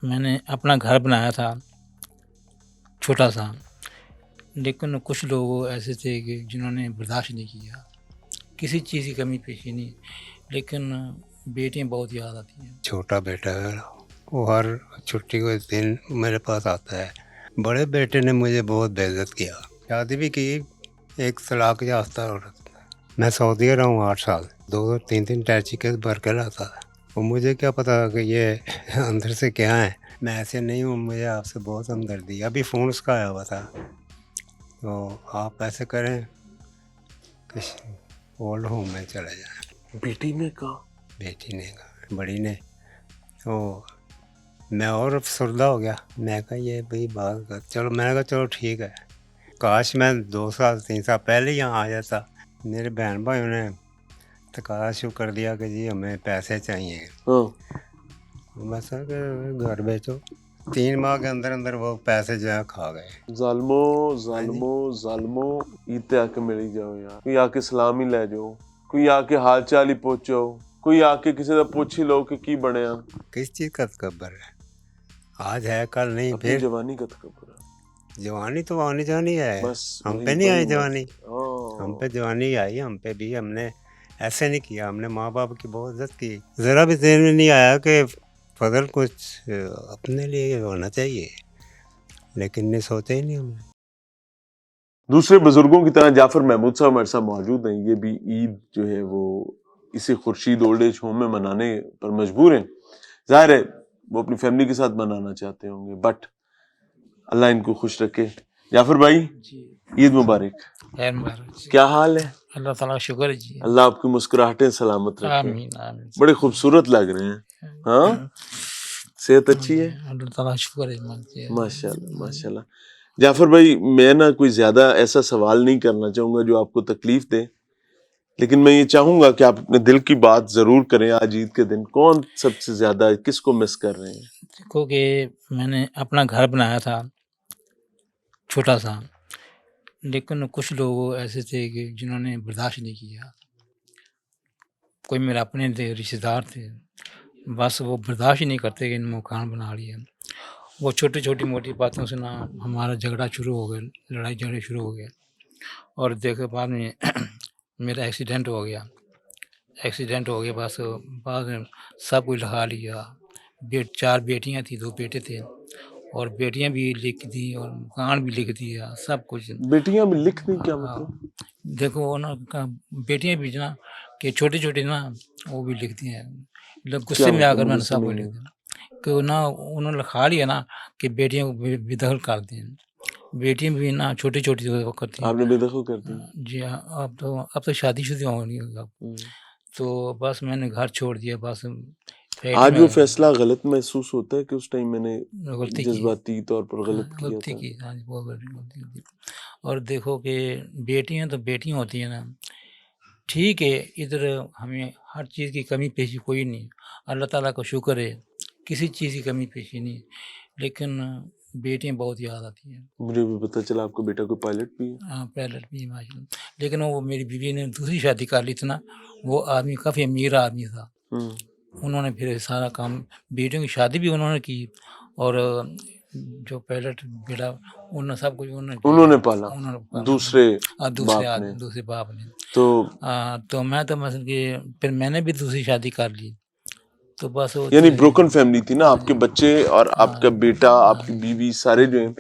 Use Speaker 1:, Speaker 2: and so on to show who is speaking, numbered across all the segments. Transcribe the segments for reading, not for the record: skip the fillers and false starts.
Speaker 1: میں نے اپنا گھر بنایا تھا چھوٹا سا، لیکن کچھ لوگ ایسے تھے کہ جنہوں نے برداشت نہیں کیا، کسی چیز کی کمی پیشی نہیں، لیکن بیٹیاں بہت یاد آتی ہیں۔
Speaker 2: چھوٹا بیٹا ہے وہ ہر چھٹی کے دن میرے پاس آتا ہے۔ بڑے بیٹے نے مجھے بہت بے عزت کیا، شادی بھی کی ایک طلاق یافتہ عورت۔ میں سعودیہ رہا ہوں 8 سال، 2-3 ٹیچی کیس بھر کے لاتا تھا، اور مجھے کیا پتا کہ یہ اندر سے کیا ہے۔ میں ایسے نہیں ہوں، مجھے آپ سے بہت ہمدردی۔ ابھی فون اس کا آیا ہوا تھا، تو آپ ایسے کریں کہ اولڈ ہوم میں چلے جائیں۔
Speaker 3: بیٹی نے کہا؟
Speaker 2: بیٹی نے کہا، بڑی نے۔ تو میں اور افسردہ ہو گیا، میں کہا یہ بھئی بات کر، چلو میں نے کہا چلو ٹھیک ہے، کاش میں 2 سال 3 سال پہلے یہاں آ جاتا۔ میرے بہن بھائیوں نے تقاضا شروع کر دیا کہ جی ہمیں پیسے چاہیے، میں سر کہ گھر بیچو۔ 3 ماہ کے اندر اندر وہ پیسے جو ہے کھا گئے۔
Speaker 3: ظالمو ایتے آ کے ملی جاؤ یار، کوئی آ کے سلام ہی لے جاؤ، کوئی آ کے حال چال ہی پوچھو، کوئی آ کے کسی دا پوچھ ہی لو کہ کی بنیا۔
Speaker 2: کس چیز کا تکبر ہے؟ آج ہے کل نہیں،
Speaker 3: اپنی
Speaker 2: پھر
Speaker 3: جوانی کا تکبر ہے،
Speaker 2: جوانی تو آنی جانی ہے،
Speaker 3: بس
Speaker 2: ہم پہ نہیں آئی جوانی،
Speaker 3: ہاں۔
Speaker 2: ہم پہ جوانی آئی، ہم پہ بھی، ہم نے ایسے نہیں کیا، ہم نے ماں باپ کی بہت عزت کی۔ ذرا بھی ذہن میں نہیں آیا کہ فضل کچھ اپنے لیے ہونا چاہیے، لیکن نہیں سوچا ہی نہیں ہم نے۔
Speaker 3: دوسرے بزرگوں کی طرح جعفر محمود صاحب ہمارے ساتھ موجود ہیں، یہ بھی عید جو ہے وہ اسی خورشید اولڈ ایج ہوم میں منانے پر مجبور ہیں۔ ظاہر ہے وہ اپنی فیملی کے ساتھ منانا چاہتے ہوں گے، بٹ اللہ ان کو خوش رکھے۔ جعفر بھائی
Speaker 1: جی،
Speaker 3: عید مبارک،
Speaker 1: خیر مبارک۔
Speaker 3: کیا حال ہے؟
Speaker 1: اللہ تعالیٰ کا شکر ہے جی،
Speaker 3: اللہ آپ کی مسکراہٹیں سلامت رکھے،
Speaker 1: آمین آمین۔
Speaker 3: بڑے خوبصورت لگ رہے ہیں، ہاں صحت اچھی ہے؟
Speaker 1: اللہ تعالیٰ کا شکر ہے۔
Speaker 3: ماشاء اللہ ماشاء اللہ۔ جعفر بھائی میں نا کوئی زیادہ ایسا سوال نہیں کرنا چاہوں گا جو آپ کو تکلیف دے، لیکن میں یہ چاہوں گا کہ آپ اپنے دل کی بات ضرور کریں۔ آج عید کے دن کون سب سے زیادہ کس کو مس کر رہے ہیں؟
Speaker 1: دیکھو کہ میں نے اپنا گھر بنایا تھا چھوٹا سا، لیکن کچھ لوگ ایسے تھے کہ جنہوں نے برداشت نہیں کیا، کوئی میرے اپنے تھے، رشتہ دار تھے، بس وہ برداشت ہی نہیں کرتے کہ ان مکان بنا لیا۔ وہ چھوٹی چھوٹی موٹی باتوں سے نا ہمارا جھگڑا شروع ہو گیا، لڑائی جھگڑے شروع ہو گئے، اور دیکھو بعد میں میرا ایکسیڈنٹ ہو گیا۔ بس بعد میں سب کچھ لکھا لیا، 4 بیٹیاں تھیں، 2 بیٹے تھے، اور بیٹیاں بھی لکھ دی اور مکان بھی لکھ دیا، سب کچھ۔
Speaker 3: بیٹیاں بھی لکھ دیں کیا مطلب؟
Speaker 1: دیکھو نا بیٹیاں بھی نا کہ چھوٹی چھوٹی نا وہ بھی لکھتی ہیں، غصے میں آ کر میں نے سب کو لکھ دیا کہ نا انہوں نے لکھا لیا نا کہ بیٹیوں کو بے دخل کر دیں۔ بیٹیاں بھی نا چھوٹی چھوٹی کرتی ہیں۔
Speaker 3: آپ نے بے دخل کر دی؟
Speaker 1: جی ہاں، اب تو شادی شدہ ہونی ہوگا، تو بس میں نے گھر چھوڑ دیا۔ بس
Speaker 3: آج وہ فیصلہ غلط محسوس ہوتا ہے کہ اس ٹائم میں نے
Speaker 1: غلطی کی،
Speaker 3: جذباتی طور پر غلط کیا
Speaker 1: غلطی
Speaker 3: تھا؟
Speaker 1: کی، ہاں جی، بہت بڑی غلطی ہوتی۔ اور دیکھو کہ بیٹیاں تو بیٹیاں ہوتی ہیں نا، ٹھیک ہے، ادھر ہمیں ہر چیز کی کمی پیشی کوئی نہیں، اللہ تعالیٰ کا شکر ہے، کسی چیز کی کمی پیشی نہیں، لیکن بیٹیاں بہت یاد آتی ہیں۔
Speaker 3: مجھے بھی پتہ چلا آپ کا بیٹا کوئی پائلٹ بھی ہے؟
Speaker 1: ہاں، پائلٹ بھی ہے ماشاء اللہ، لیکن وہ میری بیوی نے دوسری شادی کر لی تھی نا، وہ آدمی کافی امیر آدمی تھا، انہوں نے پھر سارا کام، بیٹیوں کی شادی بھی انہوں نے کی، اور جو پائلٹ بیٹا انہوں نے سب کچھ
Speaker 3: انہوں نے پالا، دوسرے باپ نے۔
Speaker 1: دوسرے باپ نے۔
Speaker 3: تو
Speaker 1: میں تو مثلا کہ پھر میں نے بھی دوسری شادی کر لی، تو بس
Speaker 3: یعنی بروکن فیملی تھی نا، آپ کے بچے اور آپ کا بیٹا، آپ کی بیوی سارے جو ہیں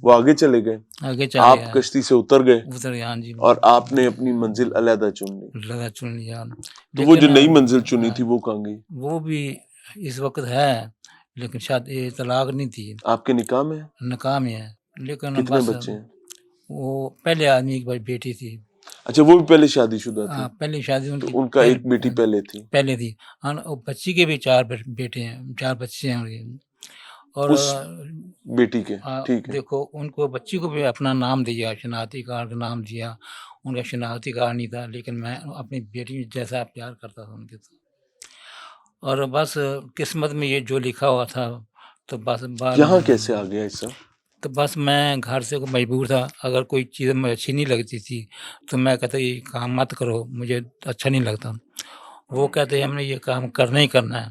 Speaker 3: وہ آگے چلے گئے،
Speaker 1: آگے
Speaker 3: آپ
Speaker 1: چلے
Speaker 3: کشتی سے اتر گئے
Speaker 1: ہاں جی،
Speaker 3: اور آپ نے اپنی منزل علیحدہ چن لی۔
Speaker 1: لگا چن لیا۔
Speaker 3: تو وہ جو نئی منزل چنی تھی وہ کہاں گئی؟
Speaker 1: وہ بھی اس وقت ہے، لیکن شادی طلاق نہیں تھی،
Speaker 3: آپ کے نکاح میں؟
Speaker 1: نکاح میں ہے، لیکن
Speaker 3: کتنے
Speaker 1: بس
Speaker 3: بچے ہیں؟
Speaker 1: وہ پہلے آدمی کی بیٹی تھی،
Speaker 3: اچھا وہ بھی پہلے شادی شدہ تھی؟
Speaker 1: پہلی شادی
Speaker 3: تو ان کا ایک بیٹی پہلے تھی؟
Speaker 1: پہلے تھی، بچی کے بھی 4 بیٹے ہیں، 4 بچے ہیں ان کے، اور
Speaker 3: اس بیٹی کے، ٹھیک ہے۔
Speaker 1: دیکھو ان کو بچی کو بھی اپنا نام دیا، شناختی کارڈ کا نام دیا، ان کا شناختی کارڈ نہیں تھا، لیکن میں اپنی بیٹی جیسا پیار کرتا تھا ان کے ساتھ، اور بس قسمت میں یہ جو لکھا ہوا تھا، تو بس
Speaker 3: یہاں کیسے آ گیا ایسا؟
Speaker 1: تو بس میں گھر سے مجبور تھا، اگر کوئی چیز مجھے اچھی نہیں لگتی تھی تو میں کہتا یہ کام مت کرو، مجھے اچھا نہیں لگتا، وہ کہتے ہم نے یہ کام کرنا ہی کرنا ہے،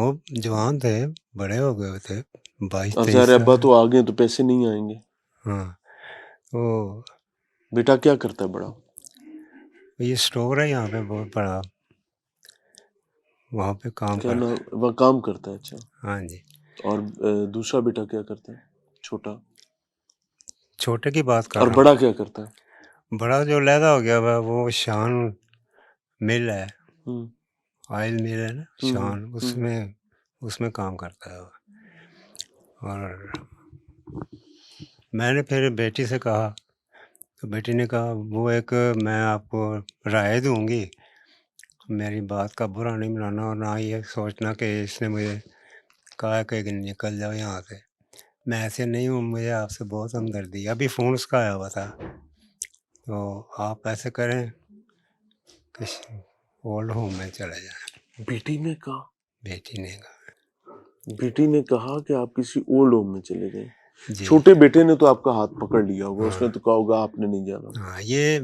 Speaker 2: وہ جوان تھے، بڑے ہو گئے تھے، 22
Speaker 3: اب
Speaker 2: 23
Speaker 3: ظاہر ہے ابا
Speaker 2: سال۔
Speaker 3: تو آ گئے تو پیسے نہیں آئیں گے.
Speaker 2: ہاں، وہ
Speaker 3: بیٹا کیا کرتا ہے بڑا؟
Speaker 2: یہ اسٹور ہے یہاں پہ بہت بڑا، وہاں پہ کام
Speaker 3: کیا
Speaker 2: کرتا
Speaker 3: نام وہ کام کرتا ہے؟ اچھا.
Speaker 2: ہے۔ ہاں جی،
Speaker 3: اور دوسرا بیٹا کیا کرتا ہے؟ چھوٹا.
Speaker 2: چھوٹے کی بات کر
Speaker 3: اور
Speaker 2: رہا
Speaker 3: بڑا کیا کرتا ہے؟
Speaker 2: ہوں، بڑا جو علیحدہ ہو گیا وہ شان مل ہے،
Speaker 3: ہوں
Speaker 2: آئل مل ہے نا
Speaker 3: ہوں
Speaker 2: شان،
Speaker 3: ہوں.
Speaker 2: اس میں کام کرتا ہے وہ۔ اور میں نے پھر بیٹی سے کہا تو بیٹی نے کہا وہ ایک میں آپ کو رائے دوں گی، میری بات کا برا نہیں بنانا اور نہ یہ سوچنا کہ اس نے مجھے کہا کہ نکل جاؤ یہاں سے، میں ایسے نہیں ہوں، مجھے آپ سے بہت ہمدردی ہے۔ ابھی فون اس کا آیا ہوا تھا، تو آپ ایسے کریں کہ اولڈ ہوم میں چلے جائیں۔
Speaker 3: بیٹی نے کہا
Speaker 2: بیٹی نے کہا
Speaker 3: کہ آپ کسی اولڈ ہوم میں چلے جائیں.
Speaker 2: جی
Speaker 3: چھوٹے بیٹے نے تو آپ کا ہاتھ پکڑ لیا ہوگا، اس
Speaker 2: ہاں
Speaker 3: نے تو کہا ہوگا آپ نے نہیں جانا.
Speaker 2: ہاں، یہ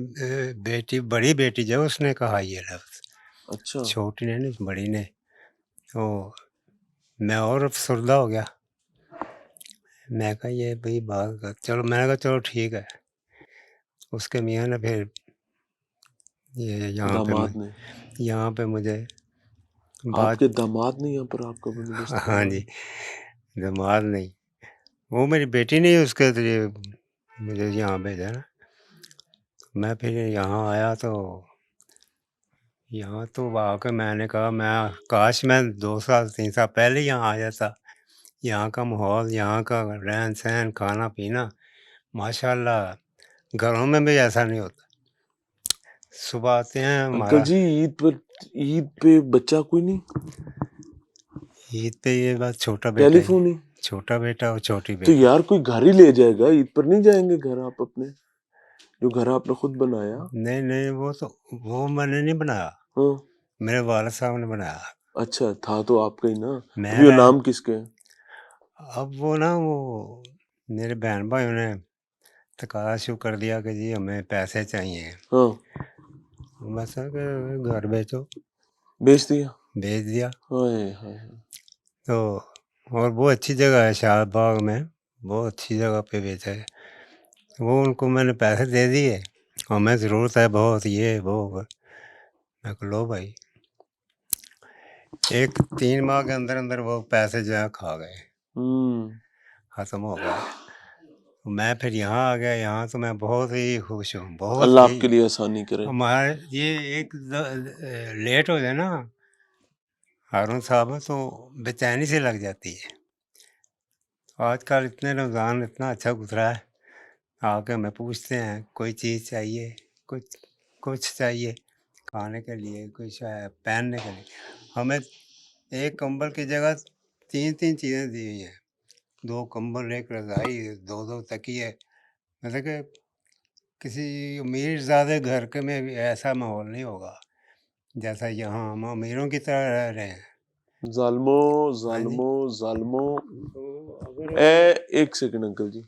Speaker 2: بیٹی بڑی بیٹی جو اس نے کہا یہ لفظ،
Speaker 3: اچھا.
Speaker 2: چھوٹی نے نہیں بڑی نے، تو میں اور افسردہ ہو گیا۔ میں کہا یہ بھئی بات چلو، میں نے کہا چلو ٹھیک ہے۔ اس کے میاں نے پھر یہ
Speaker 3: داماد نے
Speaker 2: یہاں پہ مجھے
Speaker 3: آپ
Speaker 2: بات،
Speaker 3: کے داماد نے یہاں پر آپ کا بندوبست
Speaker 2: ہاں
Speaker 3: کروایا؟
Speaker 2: جی، دماغ نہیں، وہ میری بیٹی نے اس کے ذریعے مجھے یہاں بھیجا نا۔ میں پھر یہاں آیا تو یہاں تو آ کے میں نے کہا میں کاش میں 2 سال 3 سال پہلے یہاں آ جاتا۔ یہاں کا ماحول، یہاں کا رہن سہن، کھانا پینا، ماشاء اللہ گھروں میں بھی ایسا نہیں ہوتا۔ صبح آتے ہیں ہمارا
Speaker 3: انکل جی عید پہ بچہ کوئی نہیں؟
Speaker 2: عید پہ یہ بات چھوٹا بیٹا
Speaker 3: ٹیلی
Speaker 2: ہی،
Speaker 3: فون ہی؟
Speaker 2: چھوٹا بیٹا اور چھوٹی
Speaker 3: تو
Speaker 2: بیٹی۔
Speaker 3: یار کوئی گھر ہی لے جائے گا، عید پر نہیں جائیں گے گھر آپ اپنے، جو گھر آپ نے خود بنایا؟
Speaker 2: نہیں وہ میں نے نہیں بنایا،
Speaker 3: ہاں
Speaker 2: میرے والد صاحب نے بنایا۔
Speaker 3: اچھا، تھا تو آپ کا ہی نا.
Speaker 2: میں
Speaker 3: ابھی وہ
Speaker 2: رہ
Speaker 3: نام کس کے ہے؟
Speaker 2: اب وہ نا وہ میرے بہن بھائیوں نے تقاضا شروع کر دیا کہ جی ہمیں پیسے چاہیے،
Speaker 3: ہاں
Speaker 2: میں سر کہ گھر بیچو،
Speaker 3: بیچ دیا.
Speaker 2: بیچ دیا۔
Speaker 3: ہائے ہائے.
Speaker 2: تو اور بہت اچھی جگہ ہے شاد باغ میں، بہت اچھی جگہ پہ بیچا ہے وہ، ان کو میں نے پیسے دے دیے، ہمیں ضرورت ہے بہت یہ وہ، میں کہ لو بھائی، 3 ماہ کے اندر اندر وہ پیسے جو ہے کھا گئے، ختم ہو گئے۔ میں پھر یہاں آ گیا، یہاں تو میں بہت ہی خوش ہوں، بہت
Speaker 3: اللہ آپ
Speaker 2: ہی۔
Speaker 3: کے لیے آسانی کرے.
Speaker 2: ہمارے یہ ایک لیٹ ہو جائے نا ہارون صاحب تو بے چینی سے لگ جاتی ہے۔ آج کل اتنے رمضان اتنا اچھا گزرا ہے، آ کے ہمیں پوچھتے ہیں کوئی چیز چاہیے، کچھ چاہیے کھانے کے لیے، کچھ پہننے کے لیے، ہمیں ایک کمبل کی جگہ 3 چیزیں دی ہوئی ہیں، 2 کمبل، 1 رضائی، 2 تکیے، مطلب کہ کسی امیر زادہ گھر کے میں بھی ایسا ماحول نہیں ہوگا جیسا یہاں ہم امیروں کی طرح رہ رہے ہیں۔
Speaker 3: ظالموں. ایک سیکنڈ انکل جی،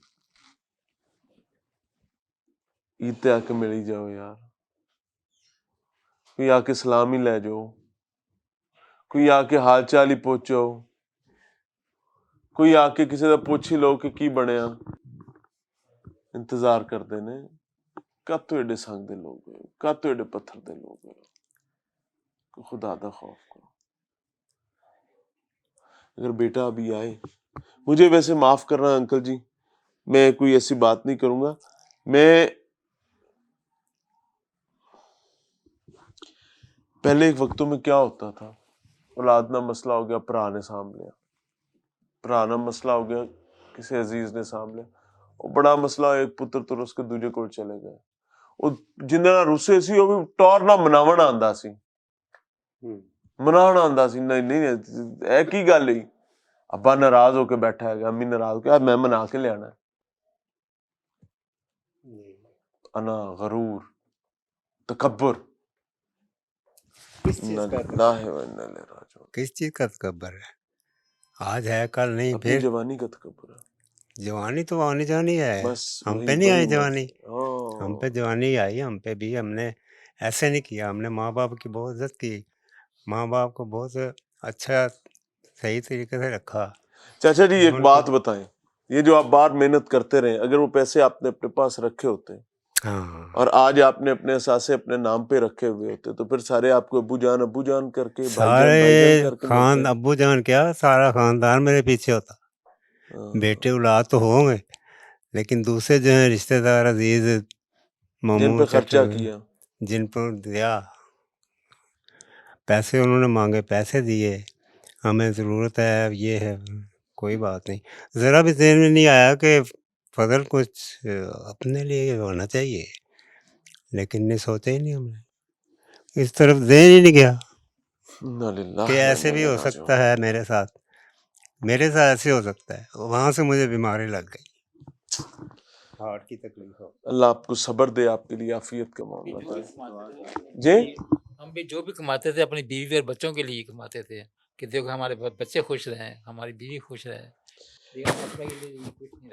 Speaker 3: عید پہ آ کے مل ہی جاؤ یار، کوئی آ کے سلام ہی لے جاؤ، کوئی آ کے حال چال ہی پوچھو، کوئی آ کے کسی کا پوچھ ہی لو کہ کی بنیا۔ انتظار کرتے نے کد تو ایڈے سنگ دے لوگ ہیں، کد تو ایڈے پتھر دے لوگ ہیں، خدا دا خوف کرو۔ اگر بیٹا ابھی آئے، مجھے ویسے معاف کرنا انکل جی، میں کوئی ایسی بات نہیں کروں گا، میں پہلے ایک وقتوں میں کیا ہوتا تھا، اولاد نہ مسئلہ ہو گیا بھرا نے سانبھ لیا، بھرا نہ مسئلہ ہو گیا کسی عزیز نے سانبھ لیا، اور بڑا مسئلہ ایک پتر تو اس کے دوجے کول چلے گئے، وہ جنہاں روسے سی وہ بھی ٹور نہ مناونا آندا سی، مناونا آندا سی، نہیں اے کی گل ہوئی، ابا ناراض ہو کے بیٹھا ہے، امی ناراض ہو کے، میں منا کے لے آنا، انا غرور تکبر،
Speaker 2: کس چیز کا
Speaker 3: للہ و انا الیہ راجعون،
Speaker 2: کس چیز کا تکبر ہے؟ آج ہے کل نہیں،
Speaker 3: اپنی
Speaker 2: پھر
Speaker 3: جوانی کا تکبر ہے،
Speaker 2: جوانی تو آنی جانی ہے،
Speaker 3: بس
Speaker 2: ہم پہ
Speaker 3: وہی
Speaker 2: نہیں
Speaker 3: وہی
Speaker 2: آئی جوانی، ہم پہ
Speaker 3: ہاں
Speaker 2: جوانی آئی، ہم پہ بھی ہم نے ایسے نہیں کیا، ہم نے ماں باپ کی بہت عزت کی، ماں باپ کو بہت اچھا صحیح طریقے سے رکھا.
Speaker 3: چاچا جی ایک
Speaker 2: ملک
Speaker 3: بات بتائیں, یہ جو آپ باہر محنت کرتے رہے, اگر وہ پیسے آپ نے اپنے پاس رکھے ہوتے
Speaker 2: ہاں
Speaker 3: اور آج آپ نے اپنے اثاثے اپنے نام پہ رکھے ہوئے ہوتے تو پھر سارے آپ کو ابو جان کر کے, بھائی جان کر کے ملتے.
Speaker 2: ابو جان کیا سارا خاندان میرے پیچھے ہوتا. بیٹے اولاد تو ہوں گے لیکن دوسرے جو ہیں رشتہ دار عزیز
Speaker 3: جن
Speaker 2: ماموں
Speaker 3: پہ خرچہ
Speaker 2: چچا
Speaker 3: کیا.
Speaker 2: جن پر دیا پیسے انہوں نے مانگے پیسے دیے, ہمیں ضرورت ہے یہ ہے, کوئی بات نہیں. ذرا بھی ذہن میں نہیں آیا کہ فضل کچھ اپنے لیے ہونا چاہیے, لیکن نہیں سوچا ہی نہیں ہم نے, اس طرف ذہن ہی نہیں گیا
Speaker 3: انا للہ
Speaker 2: کہ ایسے بھی ہو سکتا ہے میرے ساتھ ایسے ہو سکتا ہے. وہاں سے مجھے بیماری لگ گئی, ہارٹ کی تکلیف ہو.
Speaker 3: اللہ آپ کو صبر دے, آپ کے لیے عافیت کا معاملہ کرے. جی
Speaker 1: ہم بھی جو بھی کماتے تھے اپنی بیوی اور بچوں کے لیے کماتے تھے کہ دیکھو ہمارے بچے خوش رہیں, ہماری بیوی خوش رہے.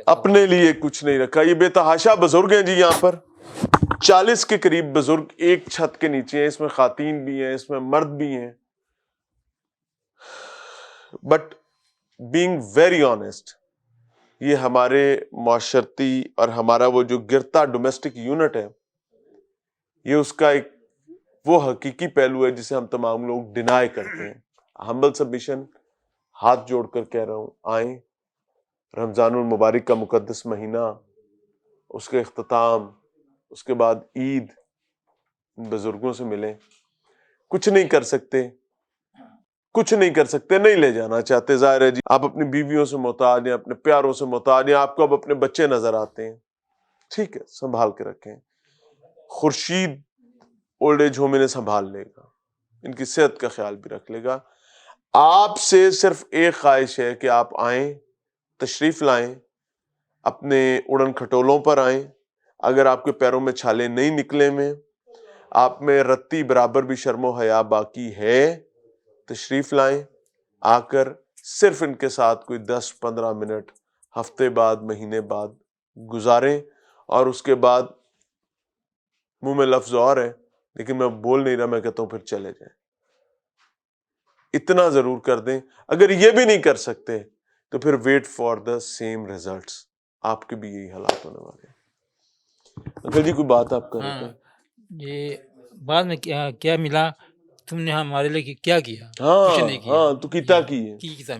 Speaker 3: اپنے لیے کچھ نہیں رکھا. یہ بے تحاشا بزرگ ہیں جی, یہاں پر 40 کے قریب بزرگ ایک چھت کے نیچے ہیں. اس میں خواتین بھی ہیں, اس میں مرد بھی ہیں. بٹ بینگ ویری آنیسٹ, یہ ہمارے معاشرتی اور ہمارا وہ جو گرتا ڈومیسٹک یونٹ ہے, یہ اس کا ایک وہ حقیقی پہلو ہے جسے ہم تمام لوگ ڈینائی کرتے ہیں. ہمبل سبمیشن, ہاتھ جوڑ کر کہہ رہا ہوں, آئیں رمضان المبارک کا مقدس مہینہ, اس کے اختتام, اس کے بعد عید, ان بزرگوں سے ملیں. کچھ نہیں کر سکتے, نہیں لے جانا چاہتے, ظاہر ہے جی آپ اپنی بیویوں سے محتاج ہیں, اپنے پیاروں سے محتاج ہیں, آپ کو اب اپنے بچے نظر آتے ہیں, ٹھیک ہے سنبھال کے رکھیں. خورشید اولڈ ایج ہوم انہیں سنبھال لے گا, ان کی صحت کا خیال بھی رکھ لے گا. آپ سے صرف ایک خواہش ہے کہ آپ آئیں, تشریف لائیں, اپنے اڑن کھٹولوں پر آئیں. اگر آپ کے پیروں میں چھالے نہیں نکلے میں, آپ میں رتی برابر بھی شرم و حیا باقی ہے, تشریف لائیں. آ کر صرف ان کے ساتھ کوئی 10-15 منٹ ہفتے بعد مہینے بعد گزاریں, اور اس کے بعد منہ میں لفظ اور ہے لیکن میں بول نہیں رہا, میں کہتا ہوں پھر چلے جائیں. اتنا ضرور کر دیں. اگر یہ بھی نہیں کر سکتے تو پھر wait for the same results, آپ کے بھی یہی حالات ہونے والے ہیں. اگر جی کوئی بات آپ کر رہے تھے.
Speaker 1: یہ بعد میں کیا ملا, تم نے ہمارے لیے کیا کیا؟ کچھ
Speaker 3: ہاں
Speaker 1: نہیں کیا.
Speaker 3: ہاں تو کیتا کی ہے.
Speaker 1: کی میرا